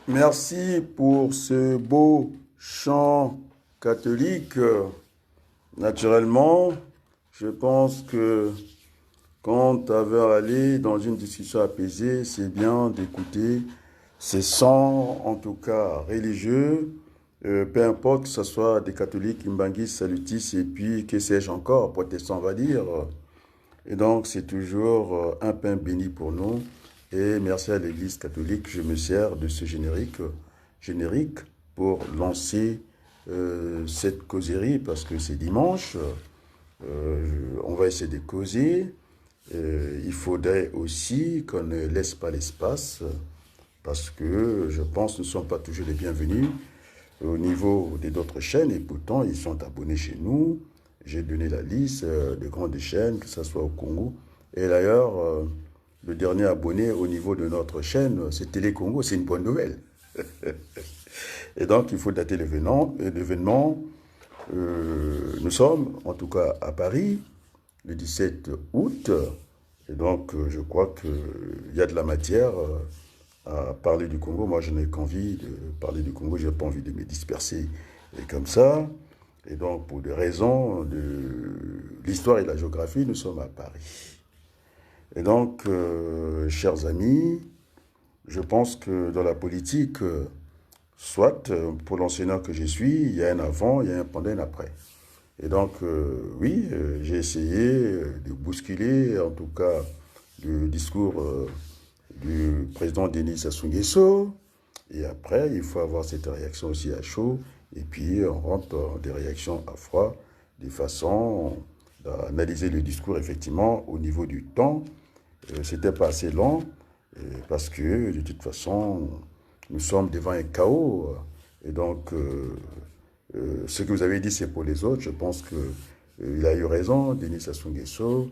Merci pour ce beau chant catholique. Naturellement, je pense que quand on veut aller dans une discussion apaisée, c'est bien d'écouter ces chants, en tout cas religieux, peu importe que ce soit des catholiques, Imbangis, Salutis, et puis que sais-je encore, protestants, on va dire. Et donc, c'est toujours un pain béni pour nous. Et merci à l'Église catholique, je me sers de ce générique pour lancer cette causerie parce que c'est dimanche. On va essayer de causer. Il faudrait aussi qu'on ne laisse pas l'espace parce que je pense que nous ne sommes pas toujours les bienvenus au niveau des autres chaînes et pourtant ils sont abonnés chez nous. J'ai donné la liste de grandes chaînes, que ce soit au Congo. Et d'ailleurs, le dernier abonné au niveau de notre chaîne, c'est Télé Congo, c'est une bonne nouvelle. Et donc, il faut dater l'événement. Nous sommes, en tout cas, à Paris, le 17 août. Et donc, je crois qu'il y a de la matière à parler du Congo. Moi, je n'ai qu'envie de parler du Congo. Je n'ai pas envie de me disperser comme ça. Et donc, pour des raisons de l'histoire et de la géographie, nous sommes à Paris. Et donc, chers amis, je pense que dans la politique, soit pour l'enseignant que je suis, il y a un avant, il y a un pendant, un après. Et donc, oui, j'ai essayé de bousculer, en tout cas, le discours du président Denis Sassou Nguesso. Et après, il faut avoir cette réaction aussi à chaud. Et puis, on rentre dans des réactions à froid, de façon d'analyser le discours, effectivement, au niveau du temps. C'était pas assez long, parce que, de toute façon, nous sommes devant un chaos. Et donc, ce que vous avez dit, c'est pour les autres. Je pense qu'il a eu raison, Denis Sassou Nguesso,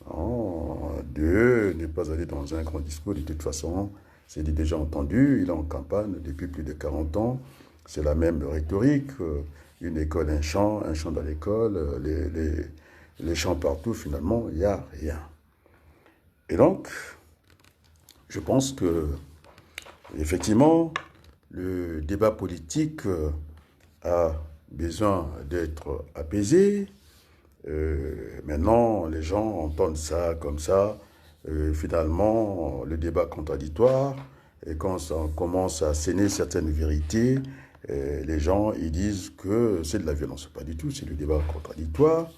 de ne pas aller dans un grand discours. De toute façon, c'est déjà entendu. Il est en campagne depuis plus de 40 ans. C'est la même rhétorique. Une école, un chant dans l'école, les chants partout, finalement, il n'y a rien. Et donc, je pense que, effectivement, le débat politique a besoin d'être apaisé. Maintenant, les gens entendent ça comme ça. Finalement, le débat contradictoire, et quand ça commence à asséner certaines vérités, les gens ils disent que c'est de la violence. Pas du tout, c'est le débat contradictoire.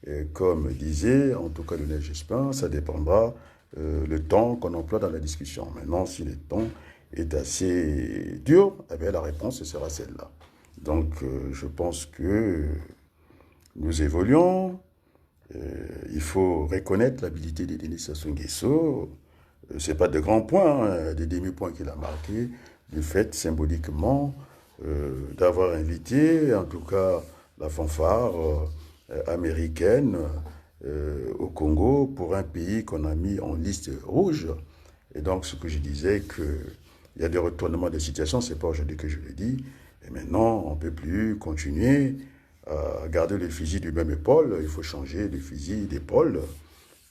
Et comme disait, en tout cas Lionel Jospin, ça dépendra le temps qu'on emploie dans la discussion. Maintenant, si le temps est assez dur, eh bien, la réponse sera celle-là. Donc, je pense que nous évoluons. Il faut reconnaître l'habilité de Denis Sassou Nguesso. Ce n'est pas de grands points, hein, des demi-points qu'il a marqués, du fait symboliquement d'avoir invité, en tout cas, la fanfare américaine au Congo pour un pays qu'on a mis en liste rouge. Et donc, ce que je disais, qu'il y a des retournements de situation, ce n'est pas aujourd'hui que je le dis. Et maintenant, on ne peut plus continuer à garder le fusil du même épaule. Il faut changer le fusil d'épaule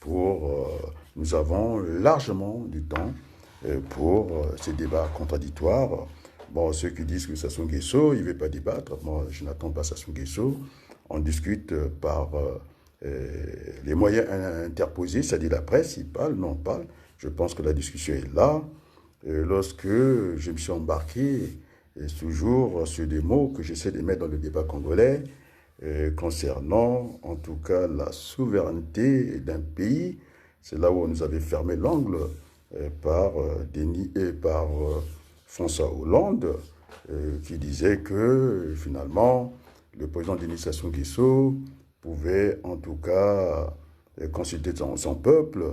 pour... nous avons largement du temps pour ces débats contradictoires. Bon, ceux qui disent que Sassou Nguesso, il ne veut pas débattre. Moi, je n'attends pas Sassou Nguesso. On discute par les moyens interposés, c'est-à-dire la presse, il parle, non, on parle. Je pense que la discussion est là. Lorsque je me suis embarqué, toujours sur des mots que j'essaie de mettre dans le débat congolais, concernant en tout cas la souveraineté d'un pays, c'est là où on nous avait fermé l'angle par François Hollande, qui disait que finalement le président Denis Sassou Nguesso pouvait en tout cas consulter son peuple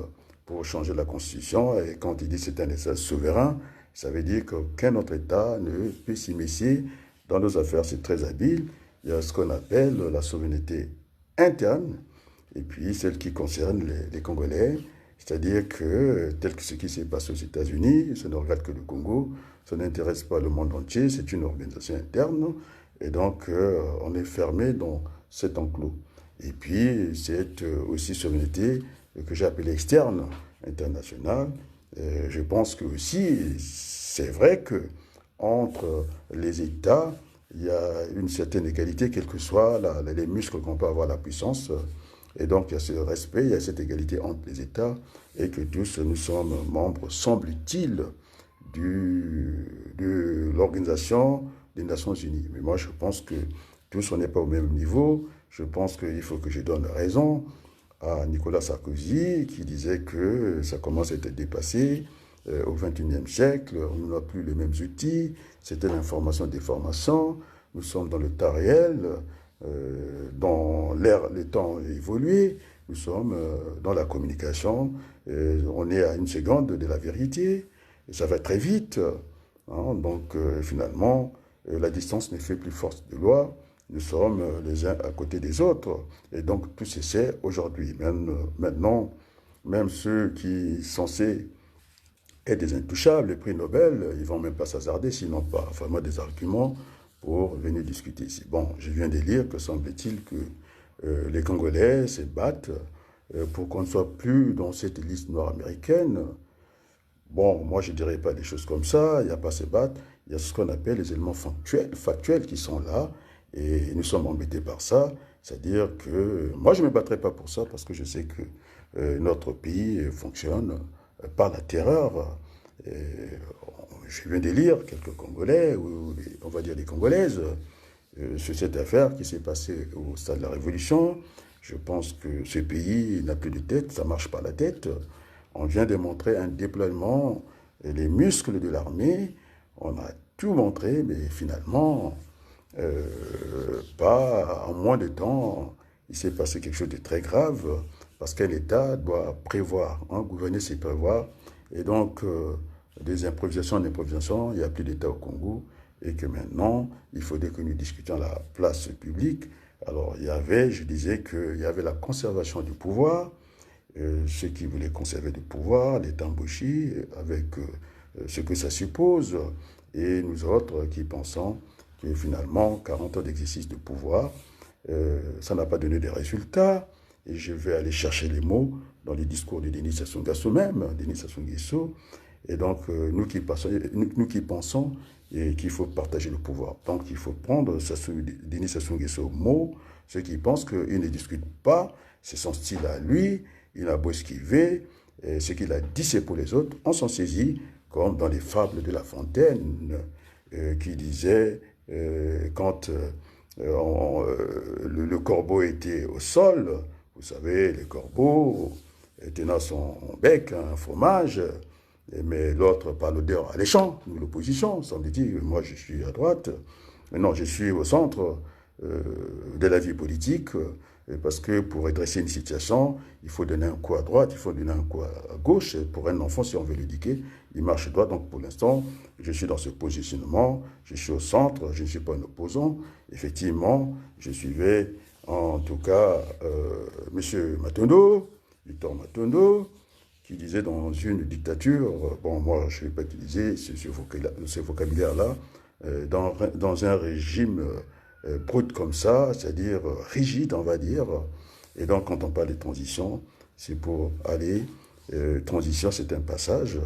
pour changer la constitution. Et quand il dit que c'est un État souverain, ça veut dire qu'aucun autre État ne peut s'immiscer dans nos affaires. C'est très habile. Il y a ce qu'on appelle la souveraineté interne et puis celle qui concerne les Congolais. C'est-à-dire que, tel que ce qui s'est passé aux États-Unis, ça ne regarde que le Congo, ça n'intéresse pas le monde entier, c'est une organisation interne. Et donc, on est fermé dans cet enclos. Et puis, c'est aussi souveraineté que j'ai appelée externe, internationale. Je pense que aussi, c'est vrai que entre les États, il y a une certaine égalité, quels que soient les muscles qu'on peut avoir, la puissance. Et donc, il y a ce respect, il y a cette égalité entre les États, et que tous, nous sommes membres, semble-t-il, de l'Organisation des Nations Unies. Mais moi, je pense que tous, on n'est pas au même niveau. Je pense qu'il faut que je donne raison à Nicolas Sarkozy, qui disait que ça commence à être dépassé. Au XXIe siècle, on n'a plus les mêmes outils. C'était l'information des formations. Nous sommes dans le temps réel, dans l'ère, le temps évolué. Nous sommes dans la communication. On est à une seconde de la vérité. Et ça va très vite. Hein, donc, finalement, la distance ne fait plus force de loi. Nous sommes les uns à côté des autres. Et donc, tout s'essaie aujourd'hui. Maintenant, même ceux qui sont censés être des intouchables, les prix Nobel, ils ne vont même pas s'hasarder s'ils n'ont pas vraiment des arguments pour venir discuter ici. Bon, je viens de lire que semble-t-il que les Congolais se battent pour qu'on ne soit plus dans cette liste noire américaine. Bon, moi, je ne dirais pas des choses comme ça, il n'y a pas à se battre. Il y a ce qu'on appelle les éléments factuels qui sont là, et nous sommes embêtés par ça. C'est-à-dire que moi, je ne me battrai pas pour ça, parce que je sais que notre pays fonctionne par la terreur. Et je viens de lire quelques Congolais, ou on va dire des Congolaises, sur cette affaire qui s'est passée au stade de la Révolution. Je pense que ce pays n'a plus de tête, ça ne marche pas la tête. On vient de montrer un déploiement, les muscles de l'armée. On a tout montré, mais finalement, pas en moins de temps, il s'est passé quelque chose de très grave, parce qu'un État doit prévoir, hein, gouverner c'est prévoir. Et donc, des improvisations, il n'y a plus d'État au Congo, et que maintenant, il faudrait que nous discutions à la place publique. Alors, je disais qu'il y avait la conservation du pouvoir, ceux qui voulaient conserver le pouvoir, les Tamboshi, avec ce que ça suppose, et nous autres qui pensons que finalement, 40 ans d'exercice de pouvoir, ça n'a pas donné de résultats, et je vais aller chercher les mots dans les discours de Denis Sassou Nguesso même, Denis Sassou Nguesso, et donc nous qui pensons qu'il faut partager le pouvoir. Donc il faut prendre Denis Sassou Nguesso au mot, ceux qui pensent qu'il ne discute pas, c'est son style à lui, il a beau esquiver, et ce qu'il a dit c'est pour les autres, on s'en saisit, comme dans les fables de La Fontaine, qui disait, quand le corbeau était au sol, vous savez, les corbeaux tenant son bec, un fromage, mais l'autre par l'odeur alléchant, nous l'opposition, semble-t-il, moi je suis à droite, mais non, je suis au centre de la vie politique, parce que pour redresser une situation, il faut donner un coup à droite, il faut donner un coup à gauche. Pour un enfant, si on veut l'éduquer, il marche droit. Donc pour l'instant, je suis dans ce positionnement, je suis au centre, je ne suis pas un opposant. Effectivement, je suivais en tout cas M. Matondo, Victor Matondo, qui disait dans une dictature, bon moi je ne vais pas utiliser ce vocabulaire-là, dans un régime brut comme ça, c'est-à-dire rigide, on va dire. Et donc, quand on parle de transition, c'est pour aller... transition, c'est un passage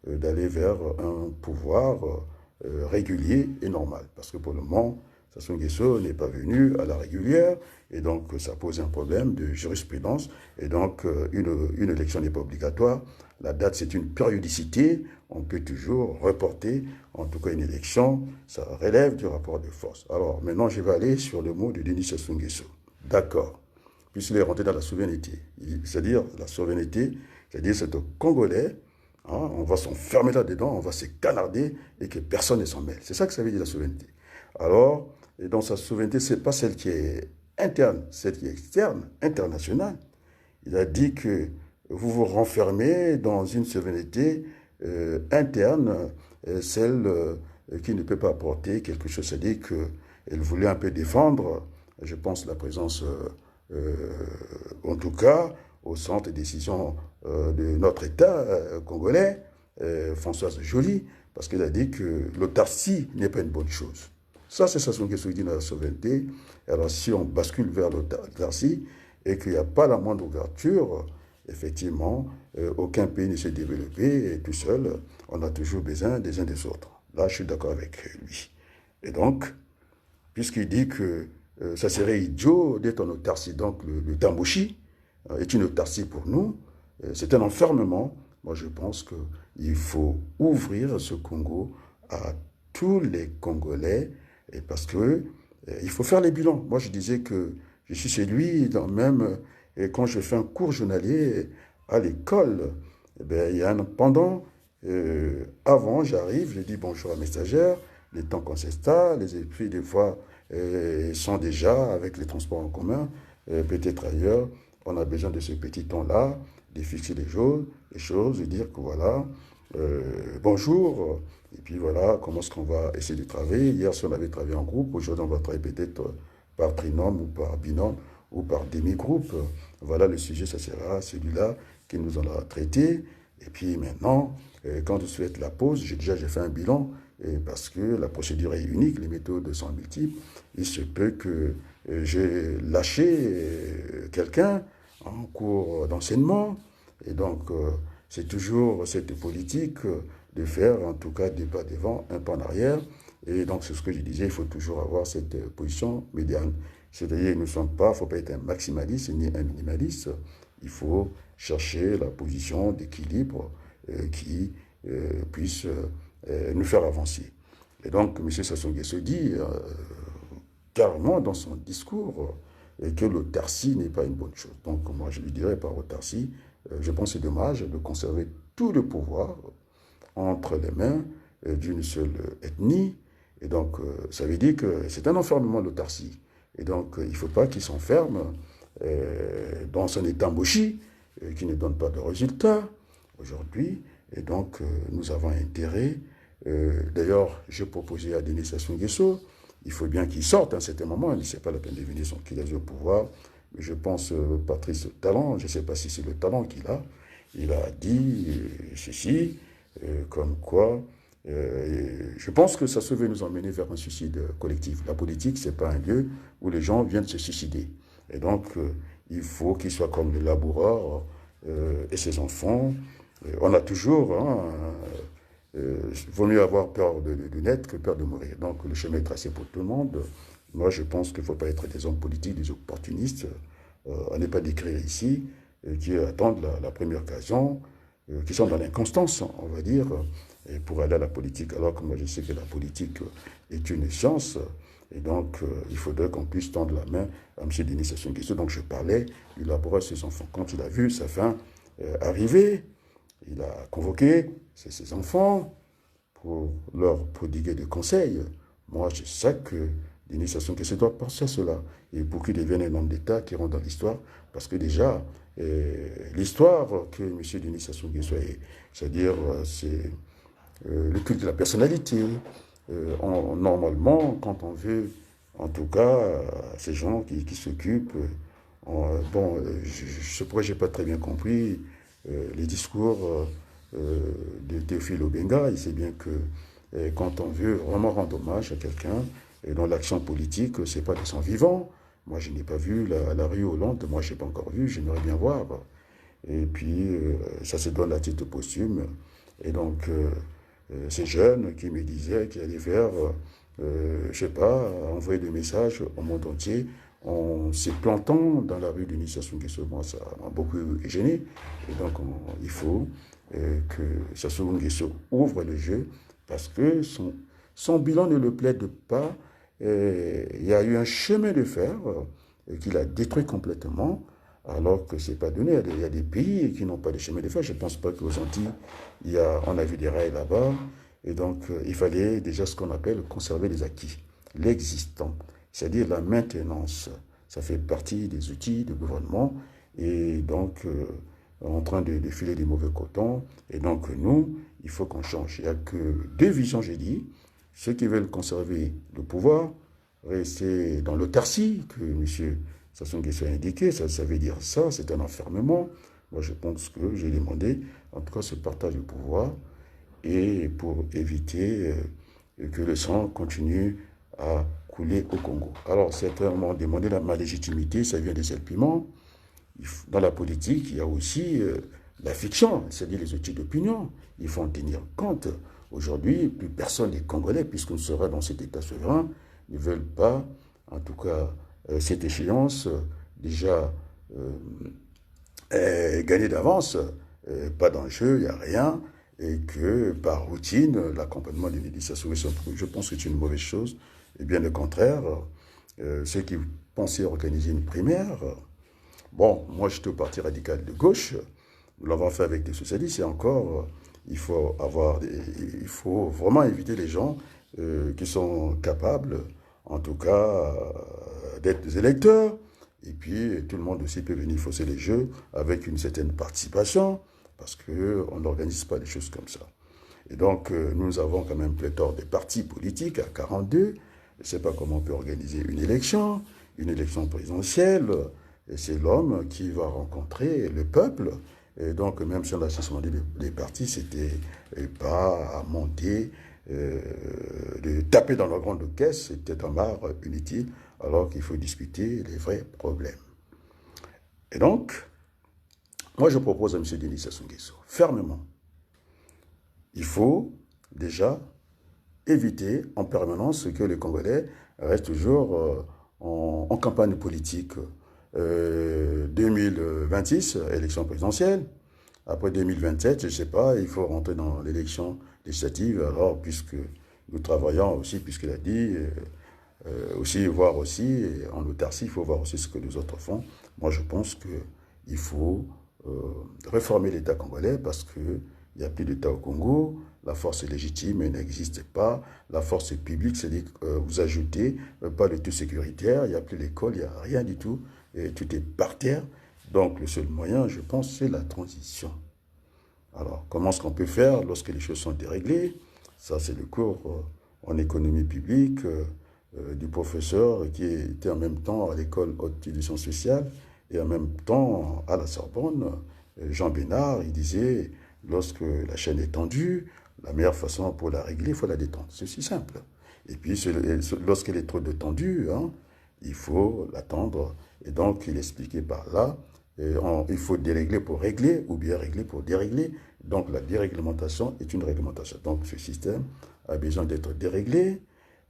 d'aller vers un pouvoir régulier et normal. Parce que pour le moment, Sassou Nguesso n'est pas venu à la régulière, et donc ça pose un problème de jurisprudence, et donc une élection n'est pas obligatoire. La date, c'est une périodicité, on peut toujours reporter, en tout cas une élection, ça relève du rapport de force. Alors maintenant, je vais aller sur le mot de Denis Sassou Nguesso. D'accord, puisqu'il est rentré dans la souveraineté, c'est-à-dire la souveraineté, c'est-à-dire c'est aux Congolais, hein, on va s'enfermer là-dedans, on va se canarder, et que personne ne s'en mêle. C'est ça que ça veut dire la souveraineté. Alors, et dans sa souveraineté, ce n'est pas celle qui est interne, celle qui est externe, internationale. Il a dit que vous vous renfermez dans une souveraineté interne, celle qui ne peut pas apporter quelque chose. C'est-à-dire qu'elle voulait un peu défendre, je pense, la présence, en tout cas, au centre de décision de notre État congolais, Françoise Joly, parce qu'elle a dit que l'autarcie n'est pas une bonne chose. Ça, c'est Sassou Nguesso qui dit dans la souveraineté. Alors, si on bascule vers l'autarcie et qu'il n'y a pas la moindre ouverture, effectivement, aucun pays ne s'est développé tout seul. On a toujours besoin des uns des autres. Là, je suis d'accord avec lui. Et donc, puisqu'il dit que ça serait idiot d'être en autarcie, donc le Tamboshi est une autarcie pour nous, c'est un enfermement. Moi, je pense qu'il faut ouvrir ce Congo à tous les Congolais, et parce que il faut faire les bilans. Moi, je disais que je suis chez lui, même et quand je fais un cours journalier à l'école, eh bien, il y a un pendant, avant, j'arrive, je dis bonjour à mes stagiaires, les temps qu'on s'installe, et puis des fois, ils sont déjà avec les transports en commun, peut-être ailleurs, on a besoin de ce petit temps-là, de fixer les choses, de dire que voilà, bonjour, et puis voilà, comment est-ce qu'on va essayer de travailler. Hier, si on avait travaillé en groupe, aujourd'hui, on va travailler peut-être par trinôme ou par binôme ou par demi-groupe. Voilà, le sujet, ça sera celui-là qui nous en a traité. Et puis maintenant, quand je souhaite la pause, j'ai fait un bilan, parce que la procédure est unique, les méthodes sont multiples. Il se peut que j'ai lâché quelqu'un en cours d'enseignement. Et donc, c'est toujours cette politique de faire, en tout cas, des pas devant, un pas en arrière. Et donc, c'est ce que je disais, il faut toujours avoir cette position médiane. C'est-à-dire, il ne faut pas être un maximaliste ni un minimaliste. Il faut chercher la position d'équilibre qui puisse nous faire avancer. Et donc, M. Sassou Nguesso dit carrément dans son discours que l'autarcie n'est pas une bonne chose. Donc, moi, je lui dirais par autarcie, je pense que c'est dommage de conserver tout le pouvoir entre les mains d'une seule ethnie. Et donc, ça veut dire que c'est un enfermement, l'autarcie. Et donc, il ne faut pas qu'il s'enferme dans son étamboshi qui ne donne pas de résultats aujourd'hui. Et donc, nous avons intérêt. D'ailleurs, j'ai proposé à Denis Sassou Nguesso, il faut bien qu'il sorte à un certain moment. Il ne sait pas la peine de venir qu'il est au pouvoir. Mais je pense, Patrice Talon, je ne sais pas si c'est le talent qu'il a, il a dit ceci, comme quoi, je pense que ça veut nous emmener vers un suicide collectif. La politique, ce n'est pas un lieu où les gens viennent se suicider. Et donc, il faut qu'il soit comme le laboureur et ses enfants. On a toujours, vaut mieux avoir peur de naître que peur de mourir. Donc, le chemin est tracé pour tout le monde. Moi, je pense qu'il ne faut pas être des hommes politiques, des opportunistes. On n'est pas décrire ici, qui attendent la première occasion, qui sont dans l'inconstance, on va dire, pour aller à la politique. Alors que moi, je sais que la politique est une science. Et donc, il faudrait qu'on puisse tendre la main à M. Denis Sassou Nguesso. Donc, je parlais du laboureur ses enfants. Quand il a vu sa fin arriver, il a convoqué ses enfants pour leur prodiguer des conseils. Moi, je sais que Denis Sassou Nguesso doit penser à cela. Et pour qu'il devienne un homme d'État qui rentre dans l'histoire, parce que déjà, l'histoire que M. Denis Sassou Nguesso est, c'est-à-dire, c'est le culte de la personnalité. Normalement, quand on veut, en tout cas, ces gens qui s'occupent, bon, je pourrais, je n'ai pas très bien compris les discours de Théophile Obenga. Il sait bien que quand on veut vraiment rendre hommage à quelqu'un, et dans l'action politique, ce n'est pas de son vivant. Moi, je n'ai pas vu la rue Hollande, moi, je n'ai pas encore vu, j'aimerais bien voir. Et puis, ça se donne à titre posthume. Et donc, ces jeunes qui me disaient qu'ils allaient faire, je ne sais pas, envoyer des messages au monde entier, en se plantant dans la rue de Sassou Nguesso, moi, ça m'a beaucoup gêné. Et donc, il faut que Sassou Nguesso ouvre le jeu, parce que son bilan ne le plaide pas. Il y a eu un chemin de fer qu'il a détruit complètement, alors que ce n'est pas donné. Il y a des pays qui n'ont pas de chemin de fer. Je ne pense pas qu'aux Antilles, on a vu des rails là-bas. Et donc, il fallait déjà ce qu'on appelle conserver les acquis, l'existant, c'est-à-dire la maintenance. Ça fait partie des outils de gouvernement. Et donc, en train de filer des mauvais cotons. Et donc, nous, il faut qu'on change. Il n'y a que deux visions, j'ai dit. Ceux qui veulent conserver le pouvoir, rester dans l'autarcie, que M. Sassou Nguesso a indiqué, ça veut dire ça, c'est un enfermement. Moi, je pense que j'ai demandé, en tout cas, ce partage du pouvoir, et pour éviter que le sang continue à couler au Congo. Alors, certains m'ont demandé ma légitimité, ça vient des piment. Dans la politique, il y a aussi la fiction, c'est-à-dire les outils d'opinion. Il faut en tenir compte. Aujourd'hui, plus personne n'est Congolais, puisqu'on sera dans cet État souverain, ne veulent pas, en tout cas, cette échéance, déjà gagnée d'avance, pas d'enjeu, il n'y a rien, et que par routine, l'accompagnement d'une initiation, je pense que c'est une mauvaise chose, et bien au contraire, ceux qui pensaient organiser une primaire, bon, moi j'étais au parti radical de gauche, nous l'avons fait avec des socialistes, et encore, il faut il faut vraiment éviter les gens qui sont capables, en tout cas, d'être des électeurs. Et puis, tout le monde aussi peut venir fausser les jeux avec une certaine participation, parce qu'on n'organise pas les choses comme ça. Et donc, nous avons quand même pléthore de partis politiques à 42. Je ne sais pas comment on peut organiser une élection présidentielle. C'est l'homme qui va rencontrer le peuple. Et donc, même si on a suspendu les partis, c'était pas à monter, de taper dans la grande caisse, c'était un marre inutile, alors qu'il faut discuter les vrais problèmes. Et donc, moi je propose à M. Denis Sassou Nguesso, fermement, il faut déjà éviter en permanence que les Congolais restent toujours en campagne politique. 2026, élection présidentielle. Après 2027, je ne sais pas, il faut rentrer dans l'élection législative. Alors, puisque nous travaillons aussi, puisqu'il a dit, aussi voir aussi, en autarcie, il faut voir aussi ce que les autres font. Moi, je pense qu'il faut réformer l'État congolais parce qu'il n'y a plus d'État au Congo. La force légitime n'existe pas. La force publique, c'est-à-dire vous ajoutez pas de tout sécuritaire, il n'y a plus l'école, il n'y a rien du tout. Et tout est par terre. Donc, le seul moyen, je pense, c'est la transition. Alors, comment est-ce qu'on peut faire lorsque les choses sont déréglées? Ça, c'est le cours en économie publique du professeur qui était en même temps à l'école haute éducation sociale et en même temps à la Sorbonne. Jean Bénard, il disait, lorsque la chaîne est tendue, la meilleure façon pour la régler, il faut la détendre. C'est aussi simple. Et puis, lorsqu'elle est trop détendue, hein, il faut l'attendre. Et donc, il expliquait par là, il faut dérégler pour régler ou bien régler pour dérégler. Donc, la déréglementation est une réglementation. Donc, ce système a besoin d'être déréglé.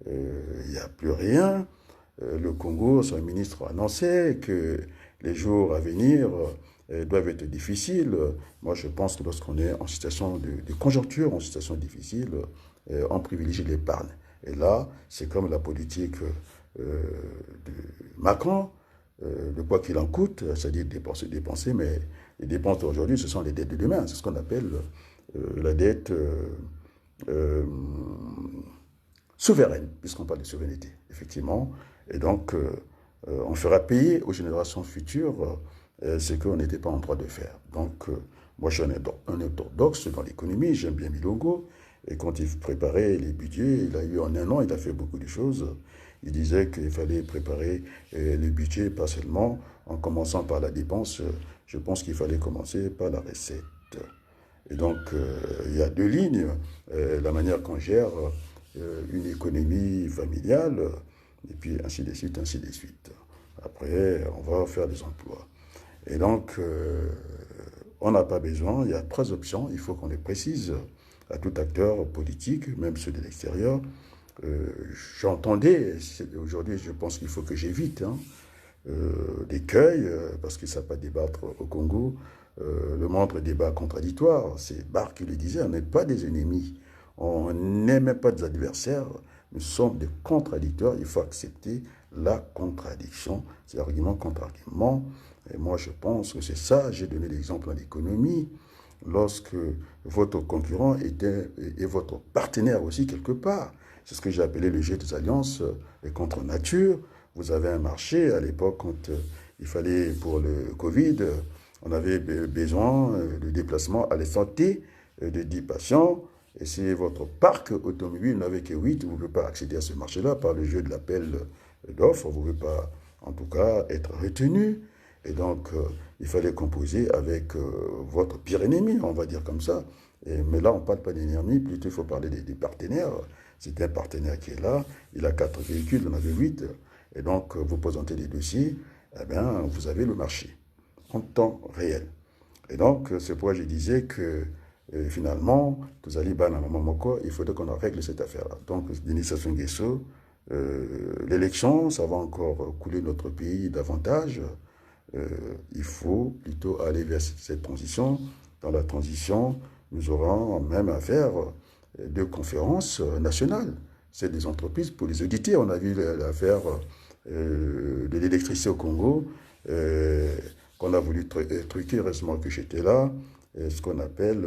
Il n'y a plus rien. Le Congo, son ministre a annoncé que les jours à venir doivent être difficiles. Moi, je pense que lorsqu'on est en situation de conjoncture, en situation difficile, on privilégie l'épargne. Et là, c'est comme la politique de Macron, de quoi qu'il en coûte, c'est-à-dire dépenser, mais les dépenses d'aujourd'hui, ce sont les dettes de demain. C'est ce qu'on appelle la dette souveraine, puisqu'on parle de souveraineté, effectivement. Et donc, on fera payer aux générations futures ce qu'on n'était pas en droit de faire. Donc, moi, je suis un orthodoxe dans l'économie, j'aime bien Milongo, et quand il préparait les budgets, il a eu en un an, il a fait beaucoup de choses. Il disait qu'il fallait préparer le budget, pas seulement en commençant par la dépense. Je pense qu'il fallait commencer par la recette. Et donc, il y a deux lignes. La manière qu'on gère une économie familiale, et puis ainsi de suite, ainsi de suite. Après, on va faire des emplois. Et donc, on n'a pas besoin, il y a trois options, il faut qu'on les précise à tout acteur politique, même ceux de l'extérieur. J'entendais, aujourd'hui je pense qu'il faut que j'évite d'écueil, parce que ça ne va pas débattre au Congo, le moindre débat contradictoire. C'est Barre qui le disait, on n'est pas des ennemis, on n'est même pas des adversaires, nous sommes des contradicteurs, il faut accepter la contradiction, c'est argument contre argument. Et moi je pense que c'est ça, j'ai donné l'exemple en économie, lorsque votre concurrent est votre partenaire aussi quelque part. C'est ce que j'ai appelé le jeu des alliances contre nature. Vous avez un marché, à l'époque, quand il fallait, pour le Covid, on avait besoin de déplacement à la santé de 10 patients. Et si votre parc automobile n'avait que 8, vous ne pouvez pas accéder à ce marché-là par le jeu de l'appel d'offres. Vous ne pouvez pas, en tout cas, être retenu. Et donc, il fallait composer avec votre pire ennemi, on va dire comme ça. Mais là, on ne parle pas d'ennemi, plutôt il faut parler des partenaires. C'est un partenaire qui est là, il a 4 véhicules, on en avait 8. Et donc, vous présentez des dossiers, eh bien, vous avez le marché en temps réel. Et donc, c'est pourquoi je disais que finalement, tous allez ban à Mamamoko, il faudrait qu'on règle cette affaire-là. Donc, Denis Sassou Nguesso, l'élection, ça va encore couler notre pays davantage. Il faut plutôt aller vers cette transition. Dans la transition, nous aurons même à faire deux conférences nationales. C'est des entreprises pour les auditer. On a vu l'affaire de l'électricité au Congo, qu'on a voulu truquer, heureusement que j'étais là, ce qu'on appelle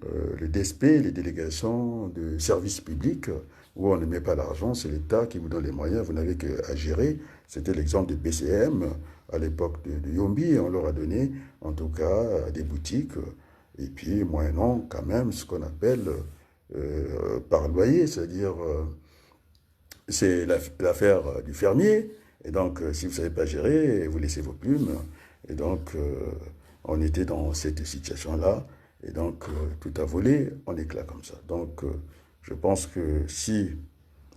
le DSP, les délégations de services publics, où on ne met pas l'argent, c'est l'État qui vous donne les moyens, vous n'avez qu'à gérer. C'était l'exemple de BCM à l'époque de Yombi, on leur a donné en tout cas des boutiques, et puis moyennant quand même ce qu'on appelle par loyer, c'est-à-dire c'est l'affaire du fermier, et donc si vous ne savez pas gérer, vous laissez vos plumes, et donc on était dans cette situation-là, et donc tout a volé, on éclate comme ça. Donc je pense que si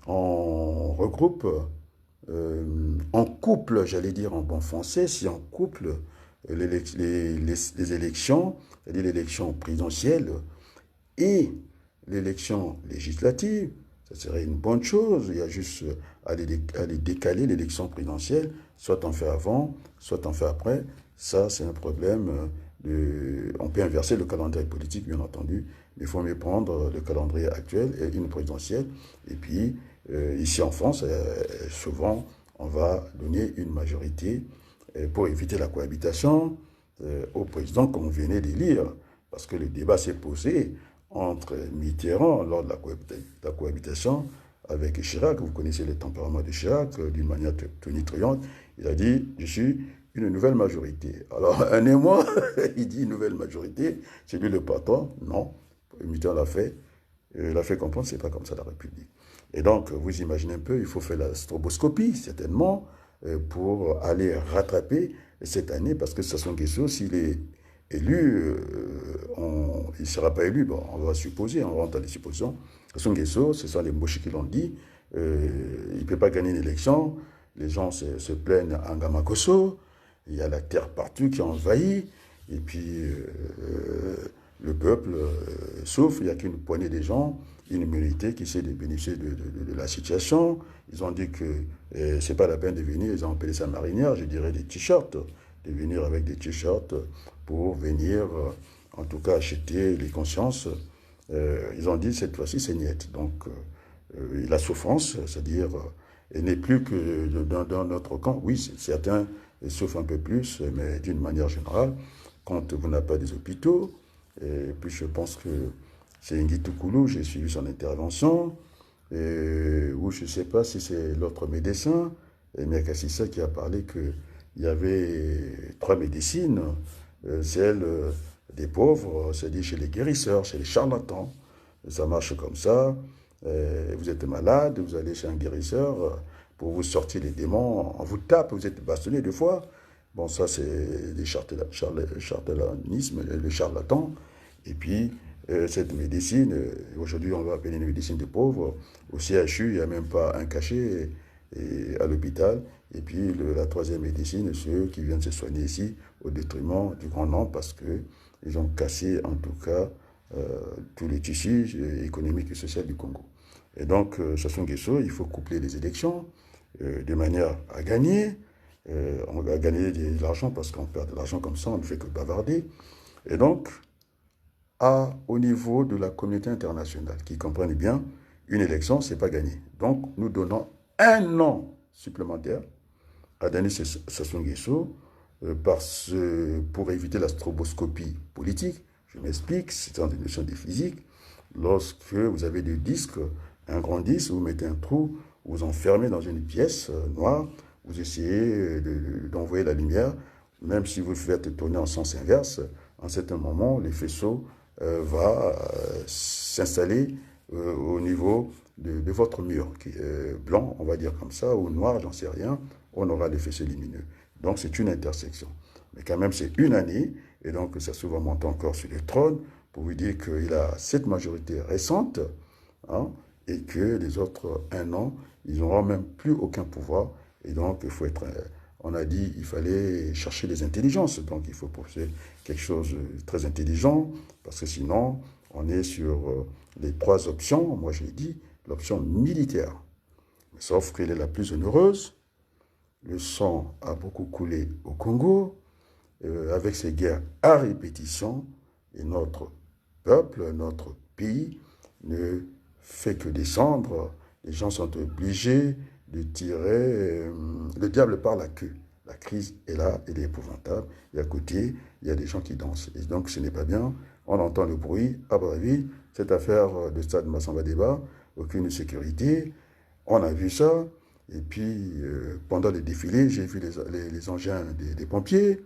on regroupe, en couple, j'allais dire en bon français, si on couple les élections, c'est-à-dire l'élection présidentielle et l'élection législative, ça serait une bonne chose. Il y a juste à les décaler, l'élection présidentielle, soit on fait avant, soit on fait après. Ça, c'est un problème. On peut inverser le calendrier politique, bien entendu, mais il faut mieux prendre le calendrier actuel et une présidentielle. Et puis, ici en France, souvent, on va donner une majorité pour éviter la cohabitation au président qu'on venait d'élire. Parce que le débat s'est posé entre Mitterrand lors de la cohabitation avec Chirac. Vous connaissez le tempérament de Chirac d'une manière tonitruante. Il a dit, je suis une nouvelle majorité. Alors, un émoi, il dit une nouvelle majorité, c'est lui le patron. Non, Mitterrand l'a fait comprendre, c'est pas comme ça la République. Et donc, vous imaginez un peu, il faut faire la stroboscopie, certainement, pour aller rattraper cette année, parce que Sassou Nguesso, s'il est élu, il ne sera pas élu, bon, on va supposer, on rentre dans les suppositions. Sassou Nguesso, ce sont les Mboshi qui l'ont dit, il ne peut pas gagner une élection, les gens se plaignent à Ngamakoso, il y a la terre partout qui envahit, et puis le peuple souffre, il n'y a qu'une poignée de gens, une minorité qui essaie de bénéficier de la situation. Ils ont dit que ce n'est pas la peine de venir, ils ont appelé ça marinière, je dirais des t-shirts, de venir avec des t-shirts pour venir, en tout cas, acheter les consciences. Ils ont dit cette fois-ci c'est net. Donc la souffrance, c'est-à-dire, elle n'est plus que dans notre camp. Oui, certains souffrent un peu plus, mais d'une manière générale, quand vous n'avez pas des hôpitaux, et puis je pense que c'est Nguitou Koulou, j'ai suivi son intervention, ou je ne sais pas si c'est l'autre médecin, Miakassissa, qui a parlé qu'il y avait 3 médecines, celle des pauvres, c'est-à-dire chez les guérisseurs, chez les charlatans. Ça marche comme ça. Vous êtes malade, vous allez chez un guérisseur pour vous sortir les démons, on vous tape, vous êtes bastonné 2 fois. Bon, ça, c'est des charlatanismes, le charlatan. Et puis, cette médecine, aujourd'hui, on va appeler une médecine des pauvres. Au CHU, il n'y a même pas un cachet à l'hôpital. Et puis, la 3e médecine, ceux qui viennent se soigner ici au détriment du grand nombre parce qu'ils ont cassé, en tout cas, tous les tissus économiques et sociaux du Congo. Et donc, Sassou Nguesso, il faut coupler les élections de manière à gagner. On va gagner de l'argent parce qu'on perd de l'argent comme ça, on ne fait que bavarder. Et donc, au niveau de la communauté internationale, qui comprenne bien, une élection, ce n'est pas gagné. Donc, nous donnons 1 an supplémentaire à Denis Sassou Nguesso pour éviter la stroboscopie politique. Je m'explique, c'est dans des notions de physique. Lorsque vous avez des disques, un grand disque, vous mettez un trou, vous enfermez dans une pièce noire, vous essayez d'envoyer la lumière, même si vous faites tourner en sens inverse, à un certain moment, le faisceau va s'installer au niveau de votre mur, qui est blanc, on va dire comme ça, ou noir, j'en sais rien, on aura les faisceaux lumineux. Donc c'est une intersection. Mais quand même, c'est 1 année, et donc ça se va monter encore sur le trône pour vous dire qu'il a cette majorité récente, hein, et que les autres 1 an, ils n'auront même plus aucun pouvoir. Et donc, il faut être, on a dit qu'il fallait chercher les intelligences. Donc, il faut poser quelque chose de très intelligent, parce que sinon, on est sur les 3 options. Moi, je l'ai dit, l'option militaire. Sauf qu'elle est la plus onéreuse. Le sang a beaucoup coulé au Congo, avec ces guerres à répétition, et notre peuple, notre pays, ne fait que descendre. Les gens sont obligés de tirer le diable par la queue. La crise est là, elle est épouvantable. Et à côté, il y a des gens qui dansent. Et donc, ce n'est pas bien. On entend le bruit à Brazzaville. Cette affaire de stade Massamba Débat, aucune sécurité. On a vu ça. Et puis, pendant les défilés, j'ai vu les engins des pompiers.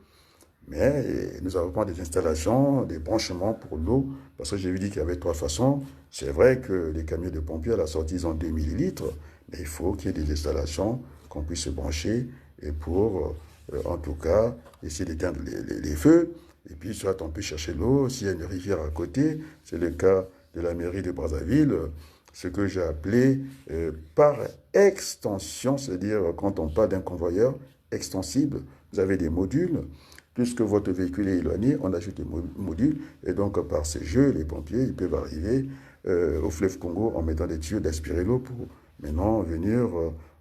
Mais nous n'avons pas des installations, des branchements pour l'eau, parce que j'ai vu dit qu'il y avait 3 façons. C'est vrai que les camions de pompiers, à la sortie, ils ont 2 millilitres, mais il faut qu'il y ait des installations qu'on puisse se brancher et pour, en tout cas, essayer d'éteindre les feux. Et puis, soit on peut chercher l'eau, s'il y a une rivière à côté, c'est le cas de la mairie de Brazzaville, ce que j'ai appelé par extension, c'est-à-dire quand on parle d'un convoyeur extensible, vous avez des modules. Puisque votre véhicule est éloigné, on ajoute des modules. Et donc, par ces jeux, les pompiers, ils peuvent arriver au fleuve Congo en mettant des tuyaux d'aspirer l'eau pour maintenant venir,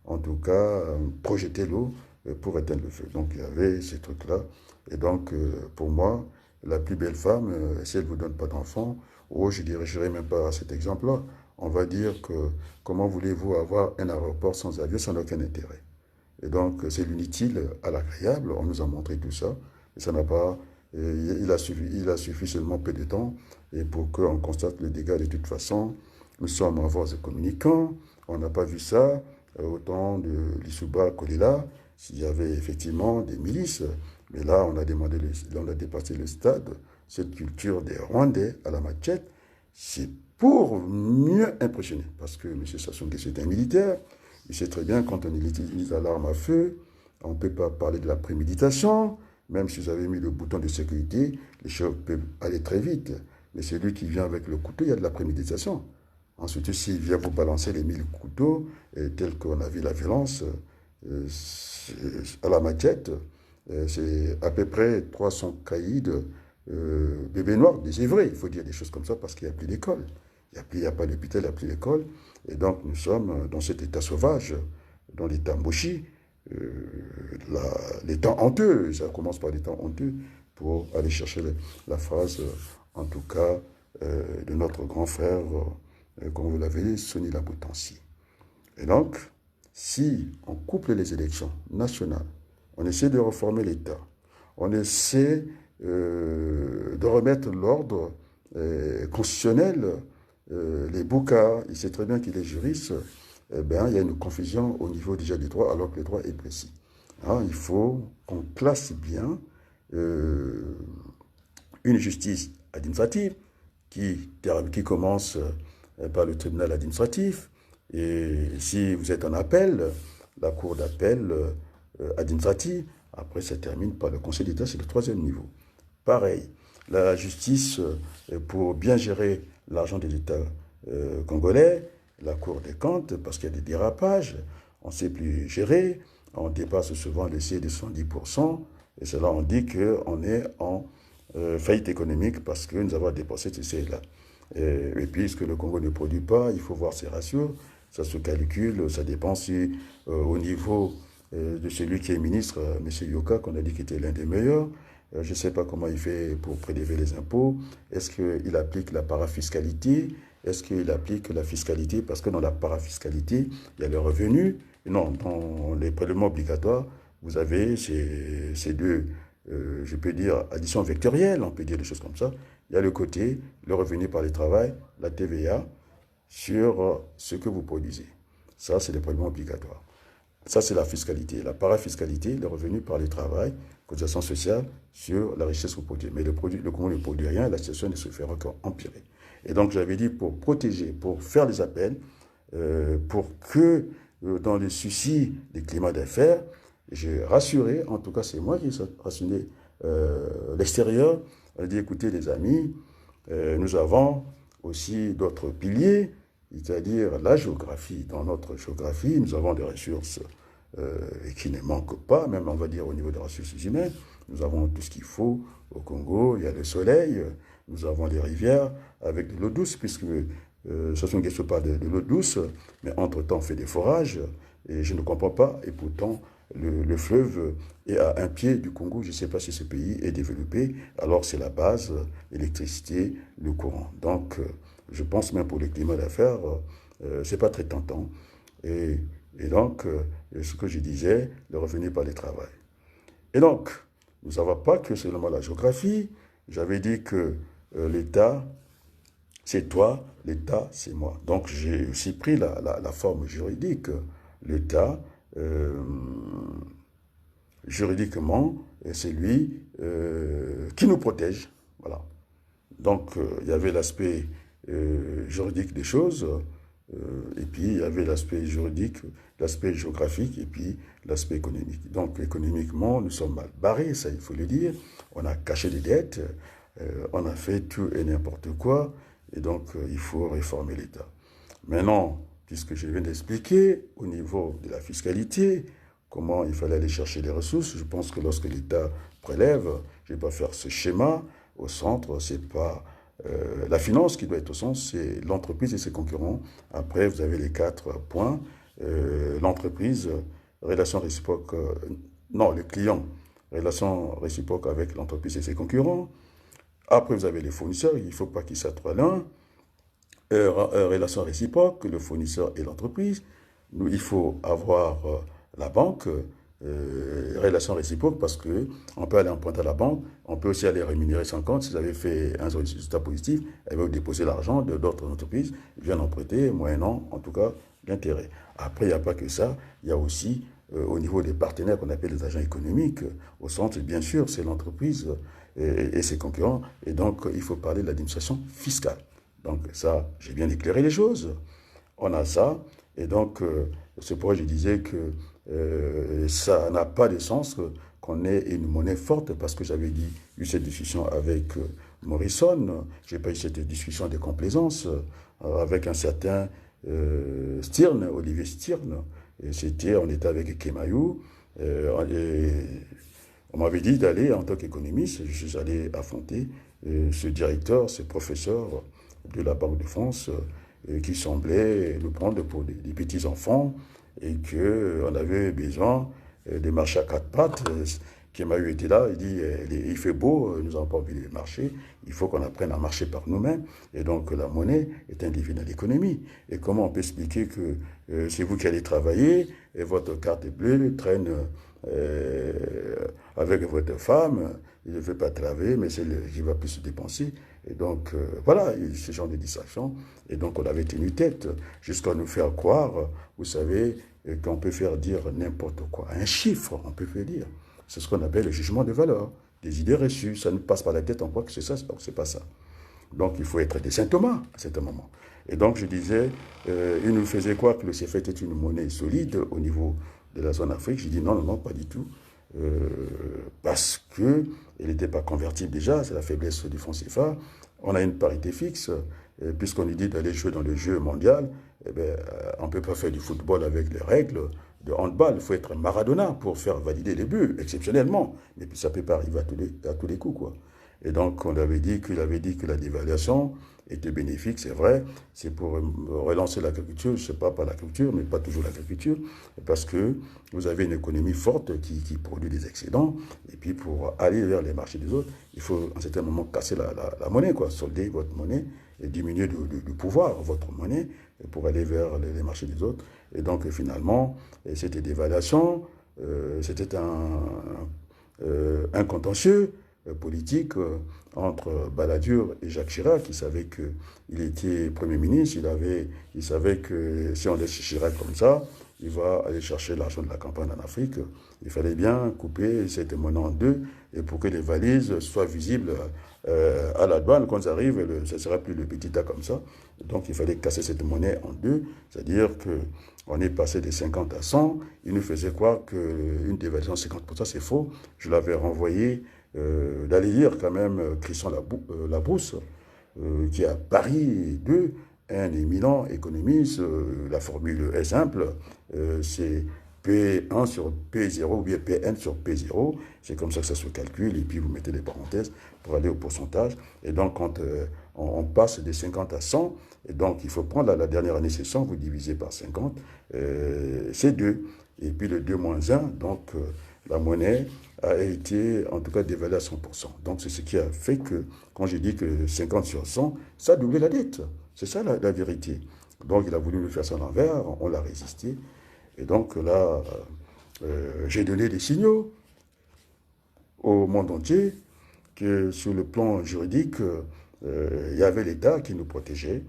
en tout cas, projeter l'eau pour éteindre le feu. Donc, il y avait ces trucs-là. Et donc, pour moi, la plus belle femme, si elle ne vous donne pas d'enfant, je ne dirigerai même pas à cet exemple-là. On va dire que comment voulez-vous avoir un aéroport sans avion, ça n'a aucun intérêt. Et donc, c'est l'inutile à l'agréable. On nous a montré tout ça. Et ça n'a pas. Il a suffi seulement peu de temps et pour qu'on constate le dégât. De toute façon, nous sommes en voie de communicants. On n'a pas vu ça au temps de l'Issouba Kolela, s'il y avait effectivement des milices. Mais là, on a dépassé le stade. Cette culture des Rwandais à la machette, c'est pour mieux impressionner. Parce que M. Sassou Nguesso est un militaire. Il sait très bien quand on utilise l'arme à feu, on ne peut pas parler de la préméditation. Même si vous avez mis le bouton de sécurité, les choses peuvent aller très vite. Mais celui qui vient avec le couteau, il y a de la préméditation. Ensuite, s'il vient vous balancer les 1000 couteaux, tel qu'on a vu la violence à la machette, c'est à peu près 300 caïds bébés noirs, c'est vrai, il faut dire des choses comme ça parce qu'il n'y a plus d'école. Il n'y a pas d'hôpital, il n'y a plus d'école. Et donc, nous sommes dans cet état sauvage, dans l'état mochi, les temps honteux, ça commence par les temps honteux, pour aller chercher la phrase, en tout cas, de notre grand frère, comme vous l'avez dit, Sonny Laboutansi. Et donc, si on couple les élections nationales, on essaie de reformer l'État, on essaie de remettre l'ordre constitutionnel, les Bouka, il sait très bien qu'il est juriste, il y a une confusion au niveau déjà du droit, alors que le droit est précis. Alors, il faut qu'on classe bien une justice administrative qui commence par le tribunal administratif, et si vous êtes en appel, la cour d'appel administrative, après ça termine par le Conseil d'État, c'est le 3e niveau. Pareil, la justice, pour bien gérer l'argent des États congolais, la Cour des comptes, parce qu'il y a des dérapages, on ne sait plus gérer, on dépasse souvent le seuil de 110%, et cela on dit qu'on est en faillite économique parce que nous avons dépassé ce seuil-là. Et puisque le Congo ne produit pas, il faut voir ses ratios, ça se calcule, ça dépend si au niveau de celui qui est ministre, M. Yoka, qu'on a dit qu'il était l'un des meilleurs, je ne sais pas comment il fait pour prélever les impôts. Est-ce qu'il applique la parafiscalité? Est-ce qu'il applique la fiscalité? Parce que dans la parafiscalité, il y a le revenu. Non, dans les prélèvements obligatoires, vous avez ces deux, je peux dire, additions vectorielles, on peut dire des choses comme ça. Il y a le côté, le revenu par le travail, la TVA, sur ce que vous produisez. Ça, c'est les prélèvements obligatoires. Ça, c'est la fiscalité. La parafiscalité, le revenu par le travail, cotisation sociale sur la richesse que vous produisez. Mais le Congo ne produit rien, la situation ne se fera qu'empirer. Et donc, j'avais dit pour protéger, pour faire des appels, pour que, dans le souci des climats d'affaires, j'ai rassuré, en tout cas, c'est moi qui ai rassuré l'extérieur. On a dit, écoutez, les amis, nous avons aussi d'autres piliers, c'est-à-dire la géographie. Dans notre géographie, nous avons des ressources et qui ne manque pas, même on va dire au niveau des ressources humaines. Nous avons tout ce qu'il faut au Congo, il y a le soleil, nous avons les rivières avec de l'eau douce, puisque ce sont question pas de l'eau douce, mais entre-temps on fait des forages, et je ne comprends pas, et pourtant le fleuve est à un pied du Congo, je ne sais pas si ce pays est développé, alors c'est la base, l'électricité, le courant. Donc je pense même pour le climat d'affaires, c'est pas très tentant. Et, et donc, ce que je disais, le revenu par le travail. Et donc, nous n'avons pas que seulement la géographie. J'avais dit que l'État, c'est toi, l'État, c'est moi. Donc, j'ai aussi pris la forme juridique. L'État, juridiquement, c'est lui qui nous protège. Voilà. Donc, il y avait l'aspect juridique des choses, et puis il y avait l'aspect juridique, l'aspect géographique, et puis l'aspect économique. Donc, économiquement, nous sommes mal barrés, ça il faut le dire. On a caché des dettes, on a fait tout et n'importe quoi, et donc il faut réformer l'État. Maintenant, puisque je viens d'expliquer au niveau de la fiscalité, comment il fallait aller chercher les ressources, je pense que lorsque l'État prélève, je ne vais pas faire ce schéma. Au centre, c'est pas la finance qui doit être au centre, c'est l'entreprise et ses concurrents. Après, vous avez les 4 points. L'entreprise, relation réciproque, non, le client, relation réciproque avec l'entreprise et ses concurrents. Après, vous avez les fournisseurs, il ne faut pas qu'ils s'attroient l'un. Relation réciproque, le fournisseur et l'entreprise. Nous, il faut avoir la banque, relation réciproque, parce que on peut aller emprunter à la banque, on peut aussi aller rémunérer son compte. Si vous avez fait un résultat positif, elle va vous déposer l'argent de d'autres entreprises, ils viennent emprunter, moyennant, en tout cas, l'intérêt. Après, il n'y a pas que ça, il y a aussi, au niveau des partenaires qu'on appelle les agents économiques, au centre, bien sûr, c'est l'entreprise et ses concurrents, et donc il faut parler de l'administration fiscale. Donc ça, j'ai bien éclairé les choses. On a ça, et donc c'est pourquoi je disais que ça n'a pas de sens qu'on ait une monnaie forte, parce que j'avais eu cette discussion avec Morrison, j'ai pas eu cette discussion de complaisance avec un certain Stirn, Olivier Stirn, et on était avec Kemayou, et on m'avait dit d'aller en tant qu'économiste, je suis allé affronter ce directeur, ce professeur de la Banque de France qui semblait nous prendre pour des petits-enfants et qu'on avait besoin de marcher à 4 pattes. Kemayou était là, il dit il fait beau, nous n'avons pas envie de marcher, il faut qu'on apprenne à marcher par nous-mêmes. Et donc la monnaie est un défi dans l'économie. Et comment on peut expliquer que c'est vous qui allez travailler et votre carte bleue traîne avec votre femme, il ne veut pas travailler, mais c'est elle qui va plus se dépenser. Et donc, voilà, ce genre de distraction. Et donc, on avait tenu tête jusqu'à nous faire croire, vous savez, qu'on peut faire dire n'importe quoi. Un chiffre, on peut faire dire. C'est ce qu'on appelle le jugement de valeur. Des idées reçues, ça ne passe pas la tête, on croit que c'est ça, c'est pas ça. Donc, il faut être des Saint Thomas à certains moments. Et donc, je disais, il nous faisait croire que le CFA était une monnaie solide au niveau de la zone Afrique. J'ai dit non, non, non, pas du tout. Parce qu'elle n'était pas convertible déjà, c'est la faiblesse du franc CFA. On a une parité fixe, puisqu'on nous dit d'aller jouer dans le jeu mondial, eh bien, on ne peut pas faire du football avec les règles de handball. Il faut être Maradona pour faire valider les buts, exceptionnellement. Mais puis ça ne peut pas arriver à tous les coups, quoi. Et donc, on avait dit qu'il avait dit que la dévaluation était bénéfique, c'est vrai, c'est pour relancer l'agriculture, je ne sais pas par l'agriculture, mais pas toujours l'agriculture, parce que vous avez une économie forte qui produit des excédents, et puis pour aller vers les marchés des autres, il faut à un certain moment casser la monnaie, quoi, solder votre monnaie et diminuer du pouvoir votre monnaie pour aller vers les marchés des autres. Et donc, finalement, cette dévaluation, c'était un contentieux politique entre Balladur et Jacques Chirac, qui savait qu'il était Premier ministre, il savait que si on laisse Chirac comme ça, il va aller chercher l'argent de la campagne en Afrique. Il fallait bien couper cette monnaie en deux, et pour que les valises soient visibles à la douane, quand ça arrive, ce ne sera plus le petit tas comme ça. Donc il fallait casser cette monnaie en deux, c'est-à-dire qu'on est passé de 50 à 100, il nous faisait croire qu'une dévaluation de 50%, c'est faux. Je l'avais renvoyé d'aller lire quand même Christian Labrousse, qui a Paris 2, un éminent économiste. La formule est simple, c'est P1 sur P0 ou bien Pn sur P0. C'est comme ça que ça se calcule. Et puis, vous mettez des parenthèses pour aller au pourcentage. Et donc, quand on passe de 50 à 100, et donc il faut prendre la dernière année, c'est 100, vous divisez par 50, c'est 2. Et puis le 2 moins 1, donc la monnaie a été en tout cas dévaluée à 100%. Donc c'est ce qui a fait que, quand j'ai dit que 50 sur 100, ça a doublé la dette. C'est ça la vérité. Donc il a voulu nous faire ça à l'envers, on l'a résisté. Et donc là, j'ai donné des signaux au monde entier que sur le plan juridique, il y avait l'État qui nous protégeait.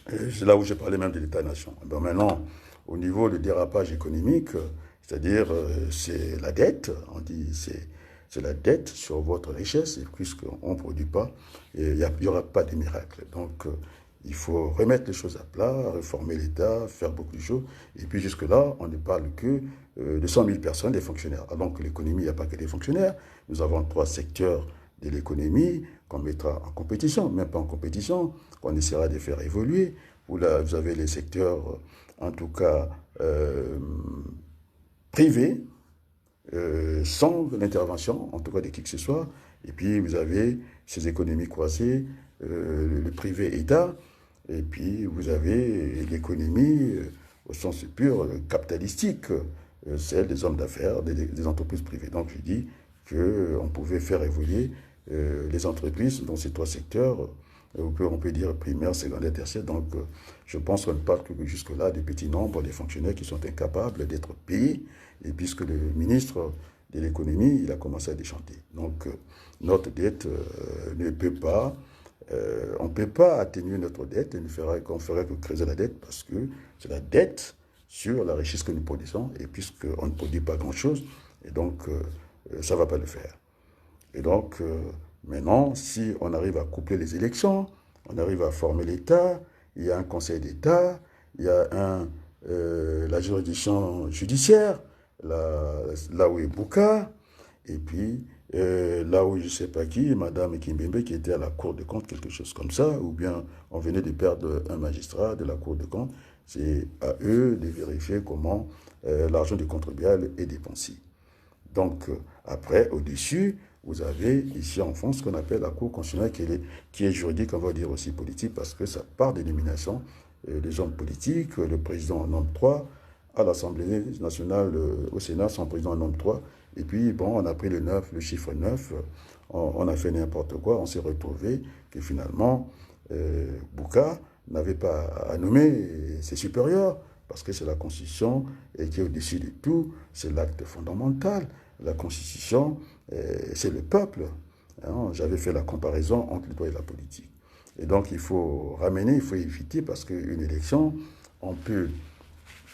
C'est là où j'ai parlé même de l'État-nation. Ben maintenant, au niveau du dérapage économique, c'est-à-dire c'est la dette, on dit c'est la dette sur votre richesse, et puisqu'on ne produit pas, il n'y aura pas de miracle. Donc il faut remettre les choses à plat, réformer l'État, faire beaucoup de choses. Et puis jusque-là, on ne parle que de 100 000 personnes, des fonctionnaires. Alors que l'économie, il n'y a pas que des fonctionnaires. Nous avons 3 secteurs de l'économie qu'on mettra en compétition, même pas en compétition, qu'on essaiera de faire évoluer. Où là, vous avez les secteurs, en tout cas, privés, sans l'intervention, en tout cas de qui que ce soit. Et puis, vous avez ces économies croisées, le privé-État, et puis vous avez l'économie au sens pur capitalistique, celle des hommes d'affaires, des entreprises privées. Donc, je dis qu'on pouvait faire évoluer les entreprises dans ces 3 secteurs, on peut dire primaire, secondaire, tertiaire. Donc, je pense qu'on ne parle que jusque-là des petits nombres, des fonctionnaires qui sont incapables d'être payés, et puisque le ministre de l'économie, il a commencé à déchanter. Donc, notre dette ne peut pas, on ne peut pas atténuer notre dette, et qu'on ferait que creuser la dette, parce que c'est la dette sur la richesse que nous produisons, et puisqu'on ne produit pas grand-chose, et donc ça ne va pas le faire. Et donc, maintenant, si on arrive à coupler les élections, on arrive à former l'État, il y a un conseil d'État, il y a la juridiction judiciaire, là où est Bouka, et puis là où je ne sais pas qui, Madame Kimbembe qui était à la Cour de compte, quelque chose comme ça, ou bien on venait de perdre un magistrat de la Cour de compte, c'est à eux de vérifier comment l'argent du contribuable est dépensé. Donc, après, au-dessus, vous avez ici en France ce qu'on appelle la Cour constitutionnelle qui est juridique, on va dire aussi politique, parce que ça part des nominations des hommes politiques. Le président en nomme 3, à l'Assemblée nationale, au Sénat, son président en nomme 3. Et puis, bon, on a pris le 9, le chiffre 9, on a fait n'importe quoi, on s'est retrouvé que finalement, Bouka n'avait pas à nommer ses supérieurs, parce que c'est la Constitution et qui est au-dessus de tout, c'est l'acte fondamental. La Constitution, c'est le peuple. Hein, j'avais fait la comparaison entre le droit et la politique. Et donc, il faut ramener, il faut éviter, parce qu'une élection, on peut,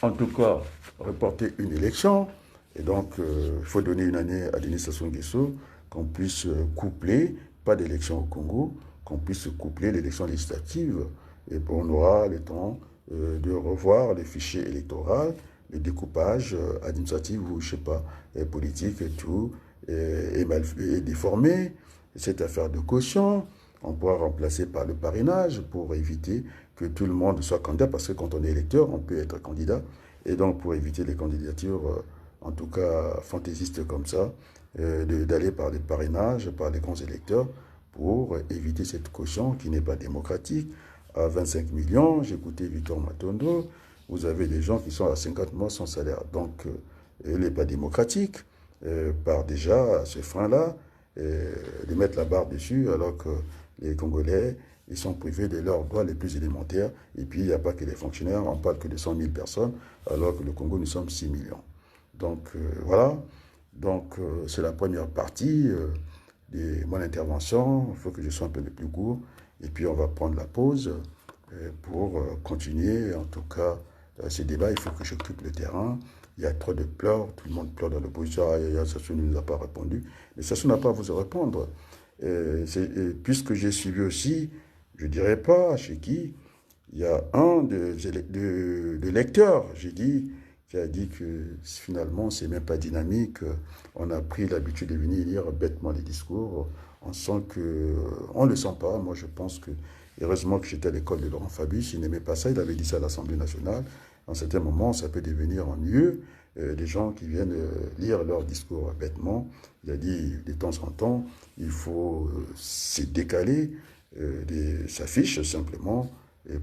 en tout cas, reporter une élection. Et donc, il faut donner une année à Denis Sassou Nguesso, qu'on puisse coupler, pas d'élection au Congo, qu'on puisse coupler l'élection législative. Et bon, on aura le temps de revoir les fichiers électoraux, le découpage administratif ou, je ne sais pas, politique et tout, est déformé. Cette affaire de caution, on pourra remplacer par le parrainage pour éviter que tout le monde soit candidat, parce que quand on est électeur, on peut être candidat. Et donc, pour éviter les candidatures, en tout cas fantaisistes comme ça, d'aller par les parrainages, par les grands électeurs, pour éviter cette caution qui n'est pas démocratique. À 25 millions, j'ai écouté Victor Matondo, vous avez des gens qui sont à 50 mois sans salaire. Donc, il n'est pas démocratique, par déjà ce frein-là, de mettre la barre dessus, alors que les Congolais, ils sont privés de leurs droits les plus élémentaires. Et puis, il n'y a pas que les fonctionnaires, on parle que de 100 000 personnes, alors que le Congo, nous sommes 6 millions. Donc, voilà. Donc, c'est la première partie de mon intervention. Il faut que je sois un peu plus court. Et puis, on va prendre la pause pour continuer, en tout cas, ce débat. Il faut que j'occupe le terrain. Il y a trop de pleurs, tout le monde pleure dans l'opposition. Sassou ne nous a pas répondu. Mais Sassou n'a pas à vous répondre. Puisque j'ai suivi aussi, je ne dirais pas chez qui, il y a un de lecteurs, j'ai dit, qui a dit que finalement, c'est même pas dynamique. On a pris l'habitude de venir lire bêtement les discours. On sent que, on ne le sent pas. Moi, je pense que, heureusement que j'étais à l'école de Laurent Fabius, il n'aimait pas ça. Il avait dit ça à l'Assemblée nationale. à un certain moment, ça peut devenir ennuyeux. Des gens qui viennent lire leur discours bêtement. Il a dit de temps en temps, il faut se décaler, s'affiche simplement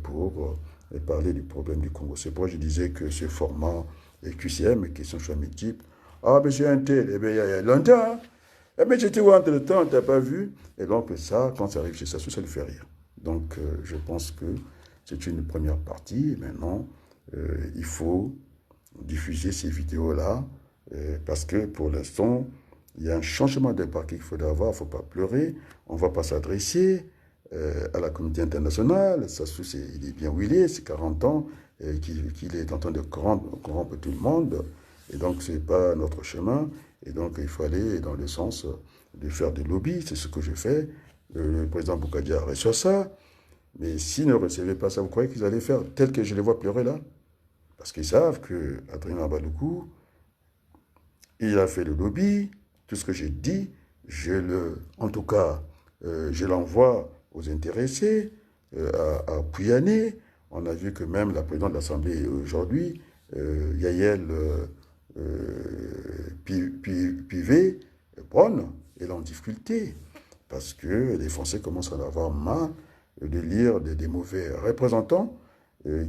pour parler du problème du Congo. C'est pourquoi je disais que ce format QCM, question choix multiple, ah, mais j'ai un tel, eh bien, il y a longtemps, hein. Eh bien, j'étais où entre le temps, tu n'as pas vu? Et donc, ça, quand ça arrive chez Sassou, ça lui fait rire. Donc, je pense que c'est une première partie. Maintenant, il faut diffuser ces vidéos-là, parce que pour l'instant, il y a un changement d'impact qu'il faudra avoir, il ne faut pas pleurer, on ne va pas s'adresser à la communauté internationale. Sassou, il est bien où il est, c'est 40 ans, qu'il est en train de corrompre tout le monde, et donc ce n'est pas notre chemin, et donc il faut aller dans le sens de faire des lobbies, c'est ce que je fais. Le président Boukadia reçoit ça, mais s'ils ne recevaient pas ça, vous croyez qu'ils allaient faire tel que je les vois pleurer là? Parce qu'ils savent que Adrien Abaloukou, il a fait le lobby, tout ce que j'ai dit, en tout cas, je l'envoie aux intéressés, à Pouyanné. On a vu que même la présidente de l'Assemblée aujourd'hui, Yael Pivet, Bonne, elle est en difficulté. Parce que les Français commencent à en avoir marre de lire des mauvais représentants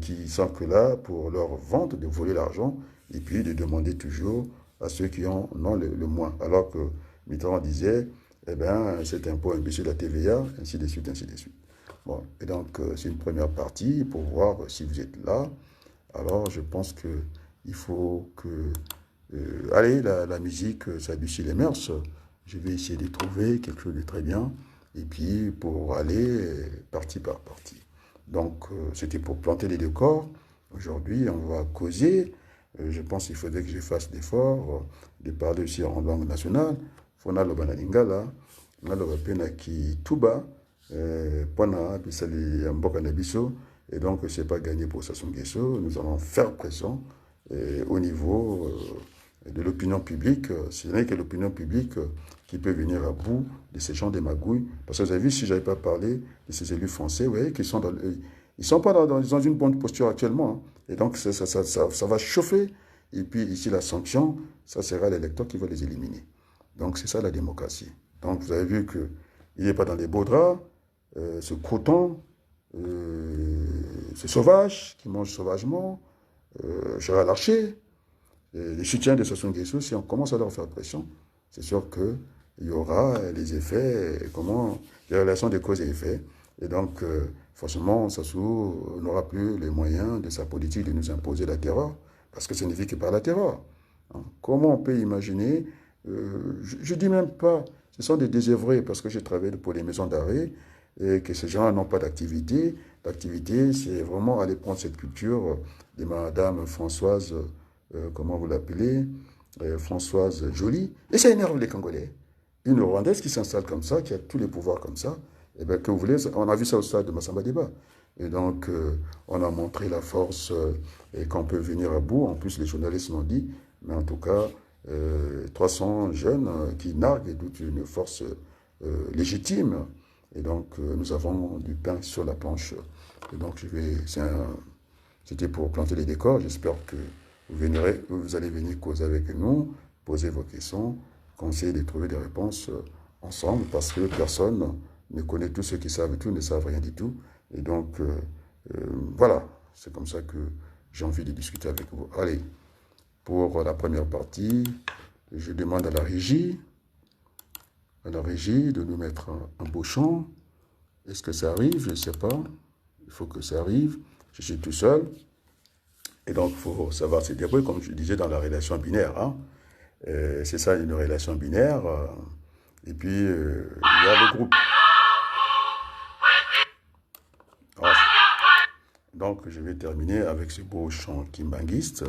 qui sont que là pour leur vente, de voler l'argent et puis de demander toujours à ceux qui en ont le moins. Alors que Mitterrand disait, eh bien, cet impôt imbécile de la TVA, ainsi de suite, ainsi de suite. Bon, et donc, c'est une première partie pour voir si vous êtes là. Alors, je pense qu'il faut que... allez, la musique, ça adoucit les mœurs. Je vais essayer de trouver quelque chose de très bien. Et puis, pour aller partie par partie. Donc, c'était pour planter les décors. Aujourd'hui, on va causer. Je pense qu'il faudrait que je fasse l'effort de parler aussi en langue nationale. Fona loba na lingala, na loba pena ki tuba, pona bisali mboka na biso. Et donc, c'est pas gagné pour Sassou Nguesso. Nous allons faire pression au niveau de l'opinion publique. Ce n'est que l'opinion publique qui peut venir à bout de ces gens de magouilles. Parce que vous avez vu, si je n'avais pas parlé de ces élus français, vous voyez qu'ils sont ils sont pas dans une bonne posture actuellement. Hein. Et donc, ça va chauffer. Et puis, ici, la sanction, ça sera l'électeur qui va les éliminer. Donc, c'est ça la démocratie. Donc, vous avez vu qu'il n'est pas dans les beaux draps, ce croton, ce sauvage qui mange sauvagement, Gérard Larcher, les soutiens de Sassou Nguesso, si on commence à leur faire pression, c'est sûr qu'il y aura les effets, les relations de cause et effet. Et donc, forcément, Sassou n'aura plus les moyens de sa politique de nous imposer la terreur, parce que ce n'est que par la terreur. Hein. Comment on peut imaginer, je ne dis même pas, ce sont des désœuvrés, parce que j'ai travaillé pour les maisons d'arrêt, et que ces gens n'ont pas d'activité. L'activité, c'est vraiment aller prendre cette culture de Madame Françoise, comment vous l'appelez, Françoise Joly, et ça énerve les Congolais. Une Rwandaise qui s'installe comme ça, qui a tous les pouvoirs comme ça, et bien que vous voulez, on a vu ça au stade de Massamba Débat. Et donc, on a montré la force et qu'on peut venir à bout. En plus, les journalistes l'ont dit, mais en tout cas, 300 jeunes qui narguent et toute une force légitime. Et donc, nous avons du pain sur la planche. Et donc, c'était pour planter les décors. J'espère que vous allez venir causer avec nous, poser vos questions, conseiller de trouver des réponses ensemble, parce que personne ne connaît tout, ceux qui savent tout ne savent rien du tout. Et donc, voilà, c'est comme ça que j'ai envie de discuter avec vous. Allez, pour la première partie, je demande à la régie de nous mettre un beau chant. Est-ce que ça arrive? Je ne sais pas. Il faut que ça arrive. Je suis tout seul. Et donc, il faut savoir se débrouiller, comme je disais, dans la relation binaire. Hein. C'est ça, une relation binaire. Et puis, il y a le groupe. Alors, donc, je vais terminer avec ce beau chant kimbanguiste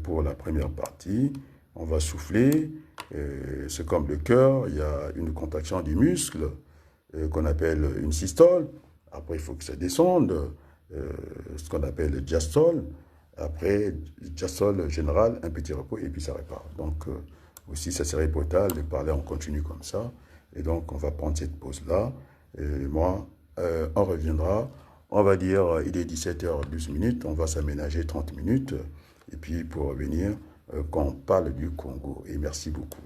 pour la première partie. On va souffler. C'est comme le cœur. Il y a une contraction du muscle qu'on appelle une systole. Après, il faut que ça descende. Ce qu'on appelle le diastole. Après, diastole général, un petit repos, et puis ça repart. Donc, aussi, ça serait brutal de parler en continu comme ça. Et donc, on va prendre cette pause-là. Et moi, on reviendra On va dire, il est 17h12, on va s'aménager 30 minutes, et puis pour revenir, quand on parle du Congo. Et merci beaucoup.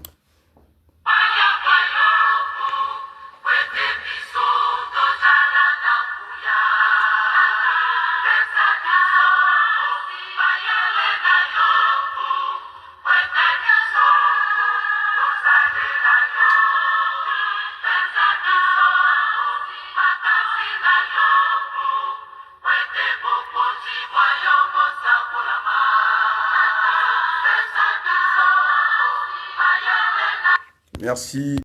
Merci.